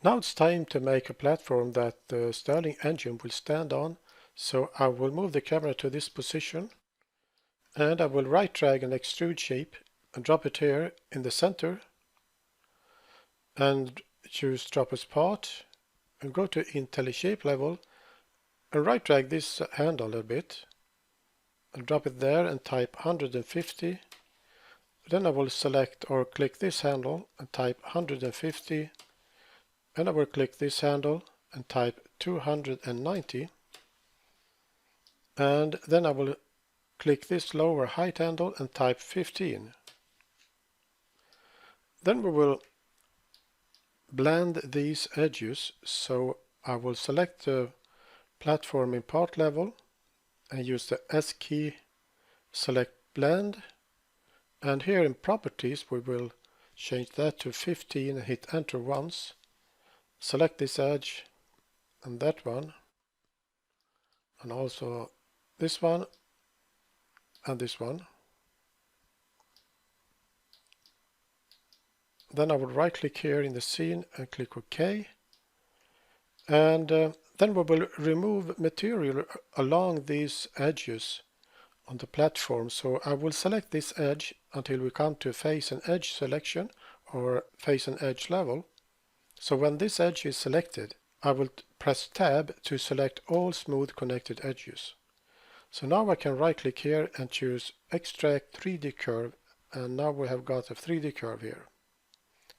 Now it's time to make a platform that the Stirling engine will stand on. So I will move the camera to this position and I will right drag an extrude shape and drop it here in the center and choose drop as part and go to IntelliShape level and right drag this handle a bit and drop it there and type 150. Then I will select or click this handle and type 150 and I will click this handle and type 290 and then I will click this lower height handle and type 15. Then we will blend these edges, so I will select the platform in part level and use the S key, select blend, and here in properties we will change that to 15 and hit enter once. Select this edge and that one and also this one and this one. Then I will right click here in the scene and click OK, and then we will remove material along these edges on the platform. So I will select this edge until we come to face and edge selection or face and edge level. So when this edge is selected, I will press tab to select all smooth connected edges. So now I can right click here and choose extract 3D curve, and now we have got a 3D curve here.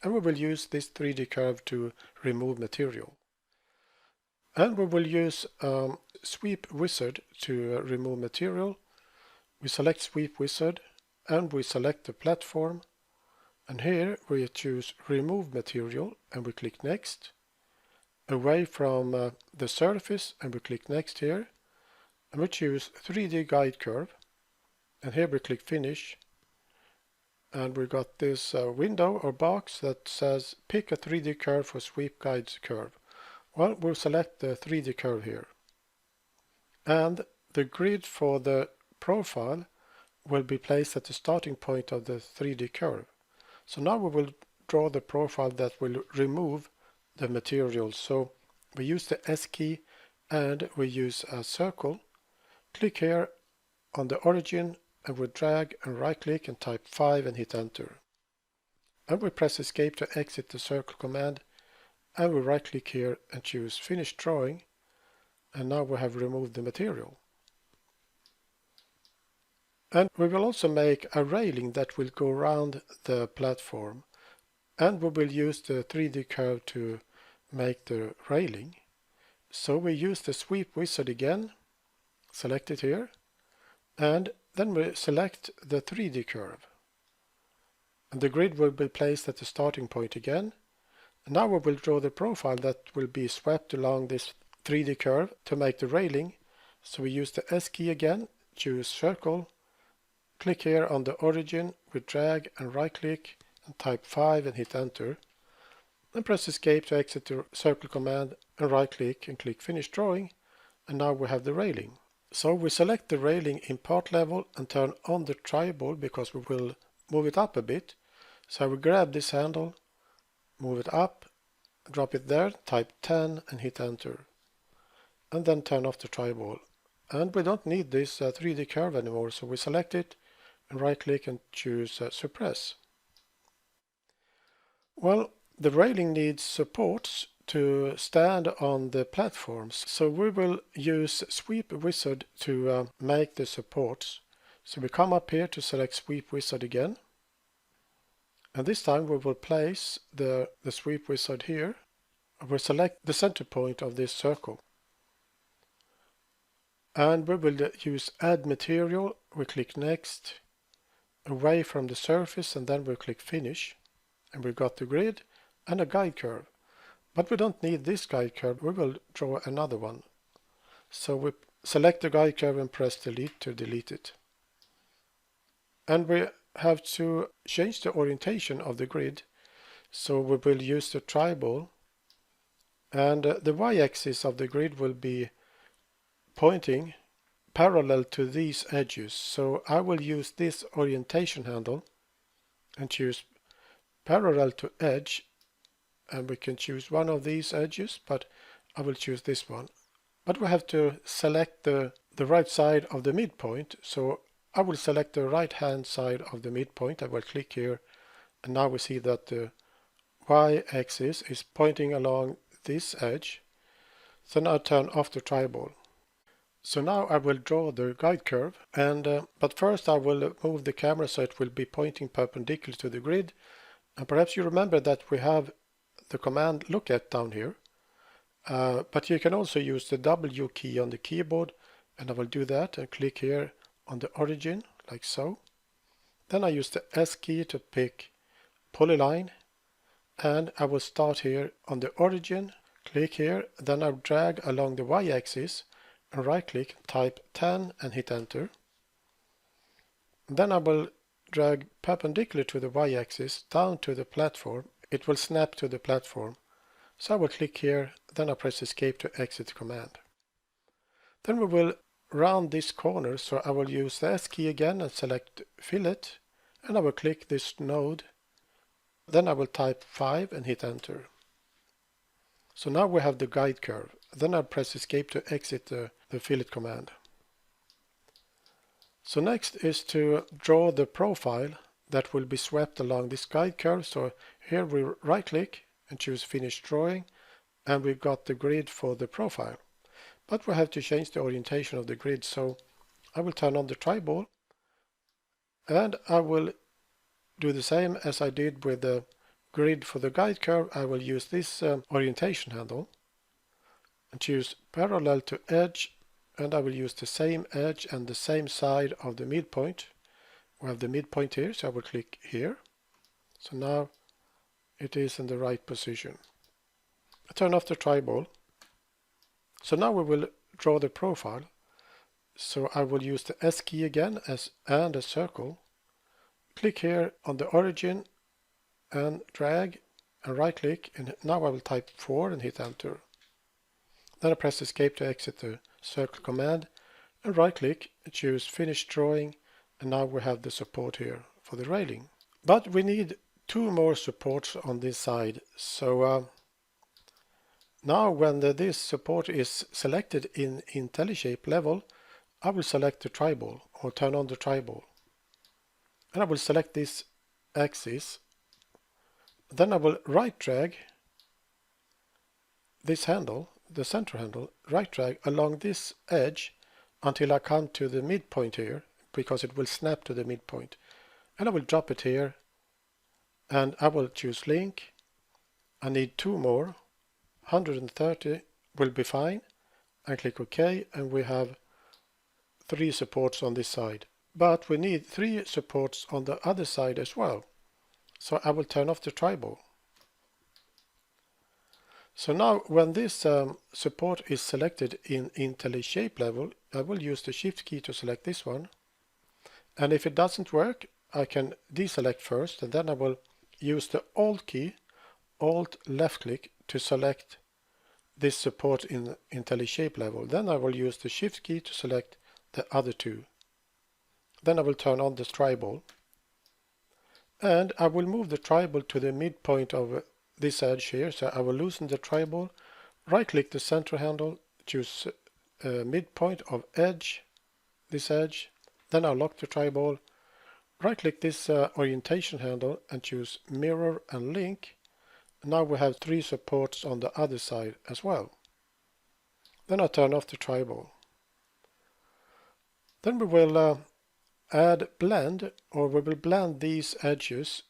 And we will use this 3D curve to remove material. And we will use Sweep Wizard to remove material. We select Sweep Wizard and we select the platform. And here we choose Remove Material and we click Next. Away from the surface and we click Next here. And we choose 3D Guide Curve. And here we click Finish. And we got this window or box that says pick a 3D curve for Sweep Guides Curve. Well, we'll select the 3D curve here. And the grid for the profile will be placed at the starting point of the 3D curve. So now we will draw the profile that will remove the material. So we use the S key and we use a circle. Click here on the origin and we drag and right click and type 5 and hit enter. And we press escape to exit the circle command and we right click here and choose finish drawing, and now we have removed the material. And we will also make a railing that will go around the platform, and we will use the 3D curve to make the railing. So we use the Sweep Wizard again, select it here, and then we select the 3D curve. And the grid will be placed at the starting point again. And now we will draw the profile that will be swept along this 3D curve to make the railing. So we use the S key again, choose circle, click here on the origin, we drag and right click and type 5 and hit enter. And press escape to exit the circle command and right click and click finish drawing. And now we have the railing. So we select the railing in part level and turn on the tribal because we will move it up a bit. So I will grab this handle, move it up, drop it there, type 10 and hit enter. And then turn off the tribal. And we don't need this 3D curve anymore, so we select it and right click and choose suppress. Well, the railing needs supports to stand on the platforms, so we will use Sweep Wizard to make the supports. So we come up here to select Sweep Wizard again. And this time we will place the Sweep Wizard here. We'll select the center point of this circle. And we will use Add Material. We click Next, away from the surface, and then we'll click Finish. And we've got the grid and a guide curve. But we don't need this guide curve. We will draw another one. So we select the guide curve and press Delete to delete it. And we have to change the orientation of the grid, so we will use the tribal, and the y-axis of the grid will be pointing parallel to these edges. So I will use this orientation handle and choose parallel to edge and we can choose one of these edges, but I will choose this one. But we have to select the right side of the midpoint, so I will select the right hand side of the midpoint. I will click here, and now we see that the y-axis is pointing along this edge. So now turn off the tribal. So now I will draw the guide curve, and but first I will move the camera so it will be pointing perpendicular to the grid. And perhaps you remember that we have the command look at down here, but you can also use the W key on the keyboard, and I will do that and click here on the origin like so. Then I use the S key to pick polyline, and I will start here on the origin, click here, then I'll drag along the y-axis and right click, type 10 and hit enter. Then I will drag perpendicular to the y-axis down to the platform. It will snap to the platform. So I will click here, then I press escape to exit the command. Then we will round this corner, so I will use the S key again and select fillet, and I will click this node. Then I will type 5 and hit enter. So now we have the guide curve. Then I'll press escape to exit the fillet command. So next is to draw the profile that will be swept along this guide curve. So here we right click and choose finish drawing, and we've got the grid for the profile. But we have to change the orientation of the grid, so I will turn on the tribal, and I will do the same as I did with the grid for the guide curve. I will use this orientation handle and choose parallel to edge, and I will use the same edge and the same side of the midpoint. We have the midpoint here, so I will click here. So now it is in the right position. I turn off the tribal. So now we will draw the profile. So I will use the S key again and a circle. Click here on the origin and drag and right click, and now I will type 4 and hit enter. Then I press escape to exit the circle command and right click and choose finish drawing, and now we have the support here for the railing. But we need 2 more supports on this side. So now when this support is selected in IntelliShape level, I will select the tribal or turn on the tribal. And I will select this axis. Then I will right drag this handle, the center handle, right drag along this edge until I come to the midpoint here, because it will snap to the midpoint. And I will drop it here, and I will choose link. I need 2 more. 130 will be fine. I click OK, and we have 3 supports on this side. But we need 3 supports on the other side as well. So I will turn off the tribal. So now when this support is selected in IntelliShape level, I will use the Shift key to select this one. And if it doesn't work, I can deselect first, and then I will use the Alt key, Alt left click, to select this support in IntelliShape level. Then I will use the Shift key to select the other 2. Then I will turn on the tribal, and I will move the tribal to the midpoint of this edge here. So I will loosen the tribal, right click the center handle, choose midpoint of edge, this edge. Then I'll lock the tribal, right click this orientation handle and choose mirror and link. Now we have 3 supports on the other side as well. Then I turn off the tribal. Then we will add blend, or we will blend these edges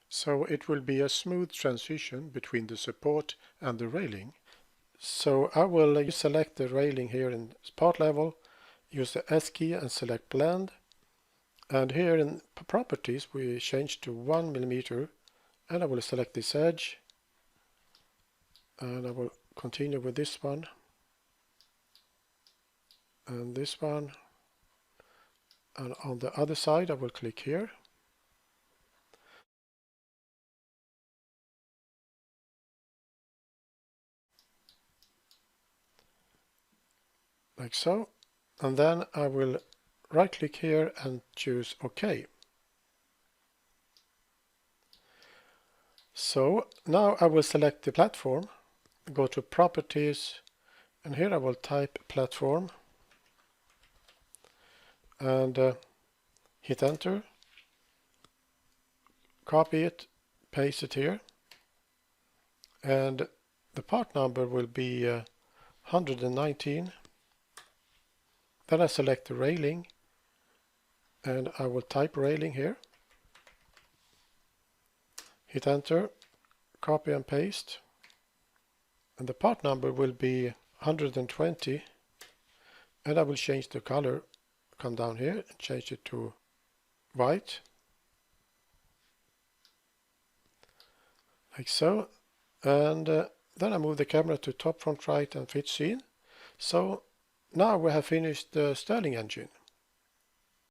so it will be a smooth transition between the support and the railing. So I will select the railing here in part level, use the S key and select blend, and here in properties we change to 1 millimeter, and I will select this edge, and I will continue with this one and this one, and on the other side I will click here. Like so, and then I will right click here and choose OK. So now I will select the platform, go to Properties, and here I will type Platform and hit Enter, copy it, paste it here, and the part number will be 119. Then I select the railing and I will type railing here, hit Enter, copy and paste, and the part number will be 120, and I will change the color, come down here and change it to white, like so, and then I move the camera to top, front, right and fit scene. So now we have finished the Stirling engine.